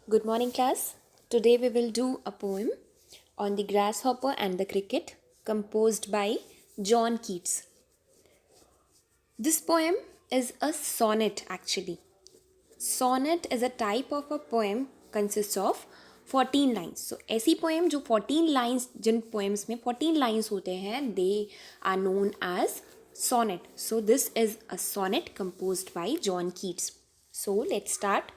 Good morning, class. Today we will do a poem on the Grasshopper and the Cricket, composed by John Keats. This poem is a sonnet actually. Sonnet is a type of a poem consists of 14 lines. So ऐसी poem जो 14 lines जिन poems में 14 lines होते हैं they are known as sonnet. So this is a sonnet composed by John Keats. So let's start.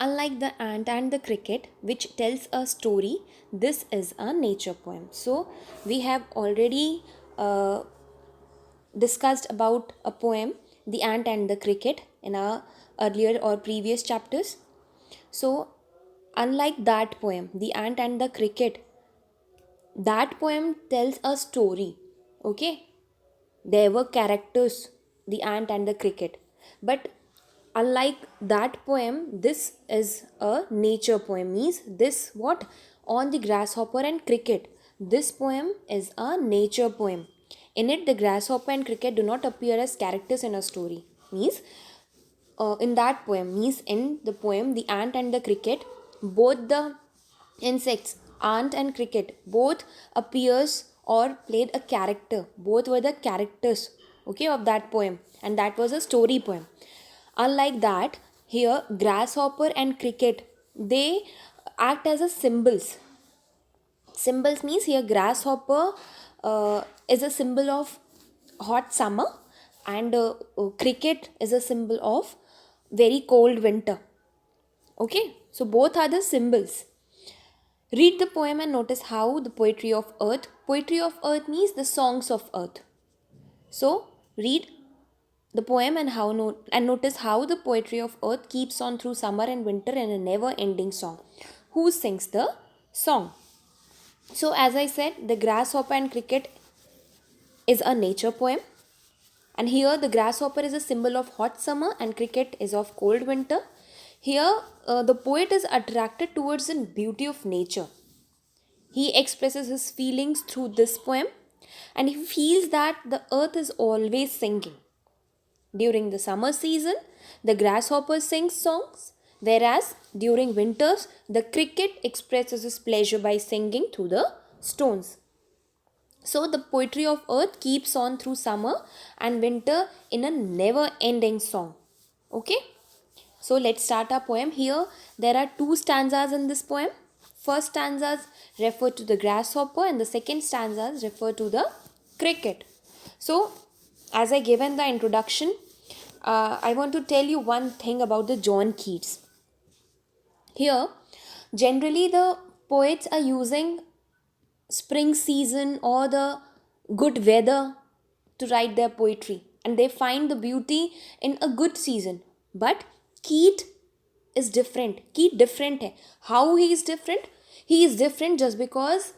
Unlike the ant and the cricket, which tells a story, this is a nature poem. So, we have already discussed about a poem, The Ant and the Cricket, in our earlier or previous chapters. So, unlike that poem, The Ant and the Cricket, that poem tells a story. Okay, there were characters, the ant and the cricket. But unlike that poem, this is a nature poem. Means this what? On the grasshopper and cricket. This poem is a nature poem. In it, the grasshopper and cricket do not appear as characters in a story. Means in that poem, means in the poem, the ant and the cricket, both the insects, ant and cricket, both appears or played a character. Both were the characters, okay, of that poem, and that was a story poem. Unlike that, here grasshopper and cricket, they act as a symbols. Symbols means here grasshopper is a symbol of hot summer, and cricket is a symbol of very cold winter. Okay, so both are the symbols. Read the poem and notice how the poetry of earth means the songs of earth. So read the poem and notice how the poetry of earth keeps on through summer and winter in a never ending song. Who sings the song? So as I said, the grasshopper and cricket is a nature poem, and here the grasshopper is a symbol of hot summer and cricket is of cold winter. Here the poet is attracted towards the beauty of nature. He expresses his feelings through this poem, and he feels that the earth is always singing. During the summer season, the grasshopper sings songs, whereas during winters, the cricket expresses his pleasure by singing through the stones. So, the poetry of earth keeps on through summer and winter in a never ending song. Okay? So, let's start our poem. Here, there are two stanzas in this poem. First stanzas refer to the grasshopper, and the second stanzas refer to the cricket. So, as I given the introduction, I want to tell you one thing about the John Keats. Here, generally the poets are using spring season or the good weather to write their poetry, and they find the beauty in a good season. But Keat is different. Keat different hai. How he is different? He is different just because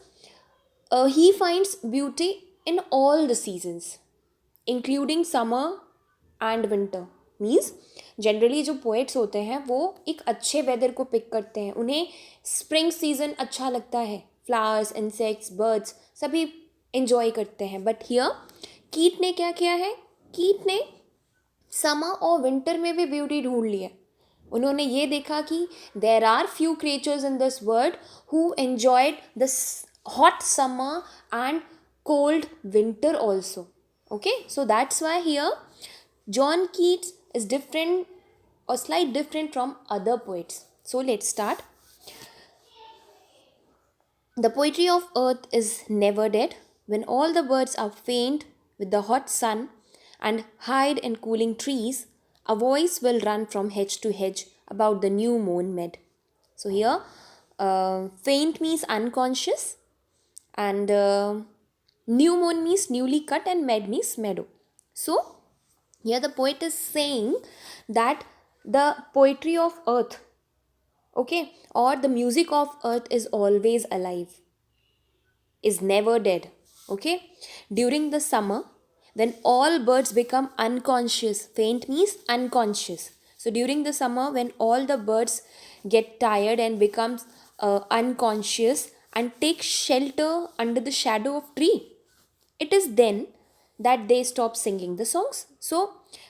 he finds beauty in all the seasons, including summer and winter. Means generally जो poets होते हैं वो एक अच्छे weather को pick करते हैं. उन्हें स्प्रिंग सीजन अच्छा लगता है, फ्लावर्स, इंसेक्ट्स, बर्ड्स सभी इंजॉय करते हैं. बट हियर कीट ने क्या किया है? कीट ने समर और विंटर में भी ब्यूटी ढूंढ ली है. उन्होंने ये देखा कि there are few creatures in this world who enjoyed the hot summer and cold winter also. Okay, so that's why here John Keats is different or slight different from other poets. So let's start. The poetry of earth is never dead. When all the birds are faint with the hot sun and hide in cooling trees, a voice will run from hedge to hedge about the new mown mead. So here faint means unconscious, and new moon means newly cut, and mead means meadow. So here the poet is saying that the poetry of earth, okay, or the music of earth is always alive, is never dead. Okay, during the summer when all birds become unconscious, faint means unconscious. So during the summer when all the birds get tired and becomes unconscious and take shelter under the shadow of tree, it is then that they stop singing the songs. So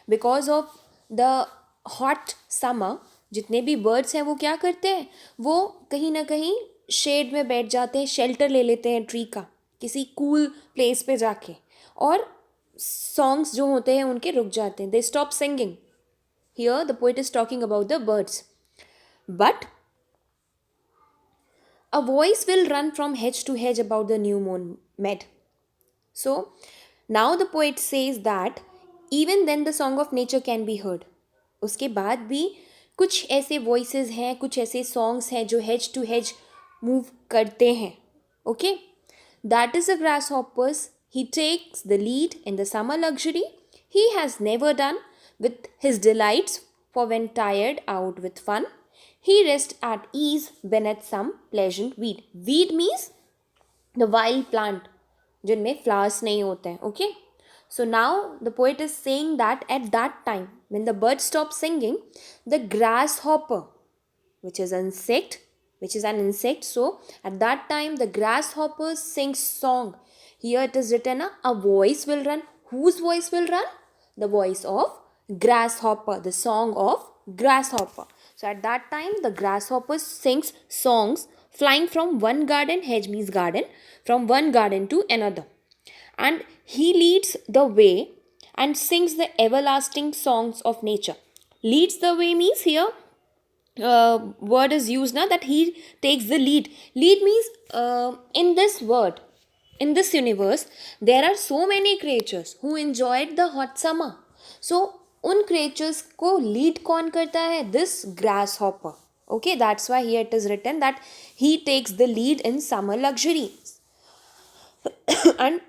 because of the hot summer, जितने भी birds हैं वो क्या करते हैं, वो कहीं ना कहीं शेड में बैठ जाते हैं, शेल्टर ले लेते हैं ट्री का, किसी कूल प्लेस पे जाके, और सॉन्ग्स जो होते हैं उनके रुक जाते हैं, they stop singing. Here the poet is talking about the birds. But a voice will run from hedge to hedge about the new moon met. So now the poet says that even then the song of nature can be heard. उसके बाद भी कुछ ऐसे voices हैं, कुछ ऐसे songs हैं जो हेज टू हेज मूव करते हैं. Okay, that is a grasshoppers. He takes the lead in the summer luxury he has never done with his delights, for when tired out with fun, he rests at ease beneath some pleasant weed. Weed means the wild plant जिनमें flowers नहीं होते हैं. Okay, so now the poet is saying that at that time when the birds stop singing, the grasshopper, which is an insect, so at that time the grasshopper sings song. Here it is written a voice will run. Whose voice will run? The voice of grasshopper, the song of grasshopper. So at that time the grasshopper sings songs, flying from one garden, hedge means garden, from one garden to another, and he leads the way and sings the everlasting songs of nature. Leads the way means here word is used now, that he takes the lead. Lead means in this world, in this universe, there are so many creatures who enjoyed the hot summer. So उन creatures को lead कौन करता है? This grasshopper. Okay, that's why here it is written that he takes the lead in summer luxuries. And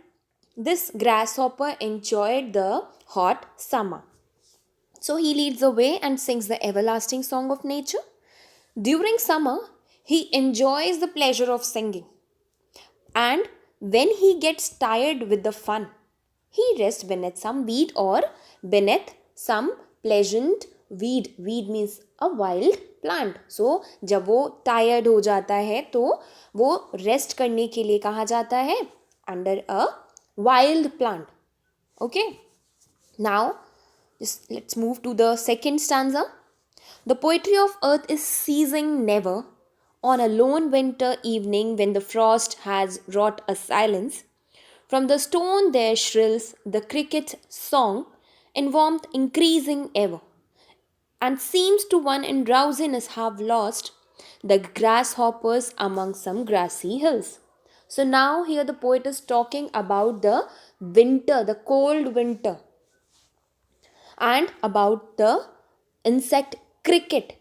this grasshopper enjoyed the hot summer. So he leads the way and sings the everlasting song of nature. During summer, he enjoys the pleasure of singing. And when he gets tired with the fun, he rests beneath some weed or beneath some pleasant weed. Weed means a wild plant. So जब वो tired हो जाता है तो वो rest करने के लिए कहाँ जाता है? Under a wild plant. Okay. Now, let's move to the second stanza. The poetry of earth is ceasing never. On a lone winter evening when the frost has wrought a silence, from the stone there shrills the cricket's song, in warmth increasing ever, and seems to one in drowsiness have lost the grasshoppers among some grassy hills. So now here the poet is talking about the winter, the cold winter, and about the insect cricket.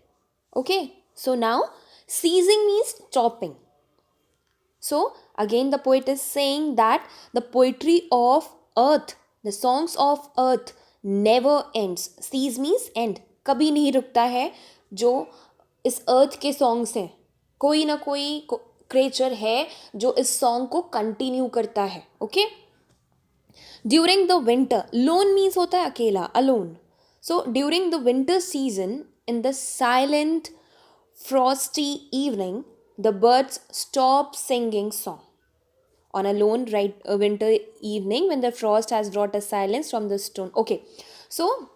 Okay, so now ceasing means stopping. So again the poet is saying that the poetry of earth, the songs of earth never ends. Cease means end. कभी नहीं रुकता है जो इस earth के songs हैं. कोई ना कोई creature है जो इस song को continue करता है. Okay? During the winter, lone means होता है अकेला, alone. So during the winter season, in the silent frosty evening, the birds stop singing song. On a lone winter evening when the frost has brought a silence from the stone. Okay, so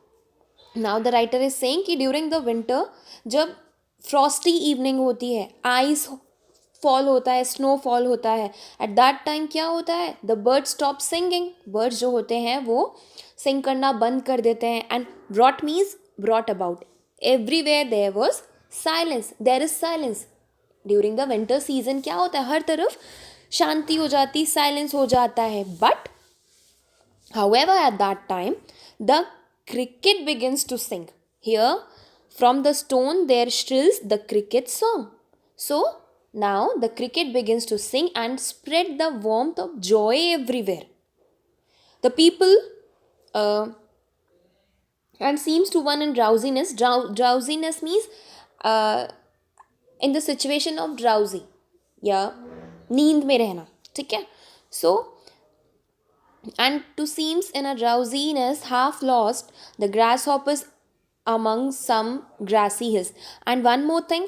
now the writer is saying कि during the winter जब frosty evening होती है, ice fall होता है, snow fall होता है, at that time क्या होता है? The bird stop singing. Birds जो होते हैं वो सिंग करना बंद कर देते हैं. And brought means brought about. Everywhere there was silence. There is silence during the winter season. क्या होता है? हर तरफ शांति हो जाती, साइलेंस हो जाता है. But however at that time the cricket begins to sing. Here from the stone there shrills the cricket song. So now the cricket begins to sing and spread the warmth of joy everywhere. The people and seems to one in drowsiness. Drowsiness means in the situation of drowsy, या नींद में रहना. ठीक है. So and to seems in a drowsiness half lost the grasshoppers among some grassy hills. And one more thing,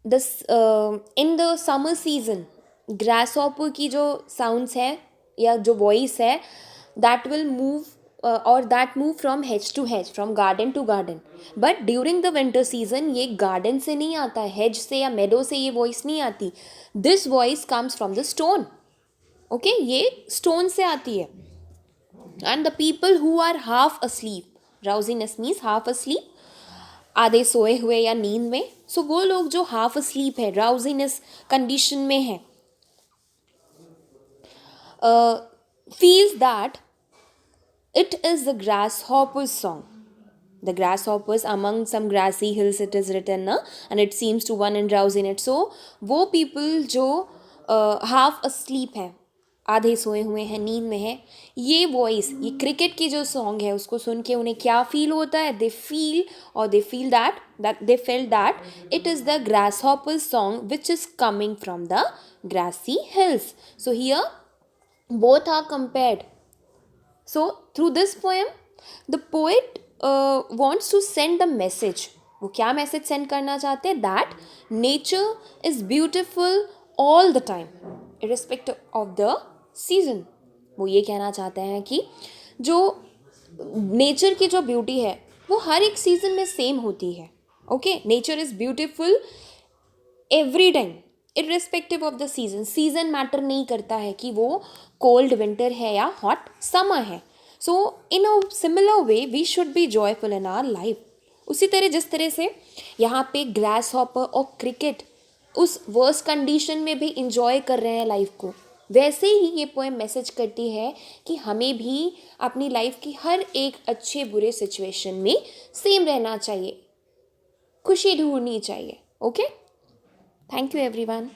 this in the summer season grasshopper की जो sounds है या जो voice है that will move or that move from hedge to hedge, from garden to garden. But during the winter season ये garden से नहीं आता है, hedge से या meadow से ये voice नहीं आती. This voice comes from the stone. Okay, ये stone से आती है. And the people who are half asleep, drowsiness means half asleep, आधे सोए हुए या नींद में. So वो लोग जो half asleep है, drowsiness condition में है, feels that it is the grasshopper's song. The grasshoppers among some grassy hills it is written na, and it seems to one and drowse in it. So वो people जो half asleep हैं, आधे सोए हुए हैं, नींद में है, ये वॉइस, ये क्रिकेट की जो सॉन्ग है उसको सुन के उन्हें क्या फील होता है? दे फील और they feel that they fail that it is the grasshopper song which is coming from the grassy hills. So here both are compared. So through this poem the poet wants to send the message. वो क्या message send करना चाहते हैं? That nature is beautiful all the time irrespective of the season. वो ये कहना चाहते हैं कि जो नेचर की जो ब्यूटी है वो हर एक सीजन में सेम होती है. Okay, nature is beautiful every time irrespective of the season. Season matter नहीं करता है कि वो कोल्ड विंटर है या हॉट समर है. So in a similar way we should be joyful in our life. उसी तरह जिस तरह से यहाँ पे ग्रास हॉपर और क्रिकेट उस वर्स्ट कंडीशन में भी इंजॉय कर रहे हैं लाइफ को, वैसे ही ये पोएम मैसेज करती है कि हमें भी अपनी लाइफ की हर एक अच्छे बुरे सिचुएशन में सेम रहना चाहिए, खुशी ढूंढनी चाहिए. Okay, thank you everyone.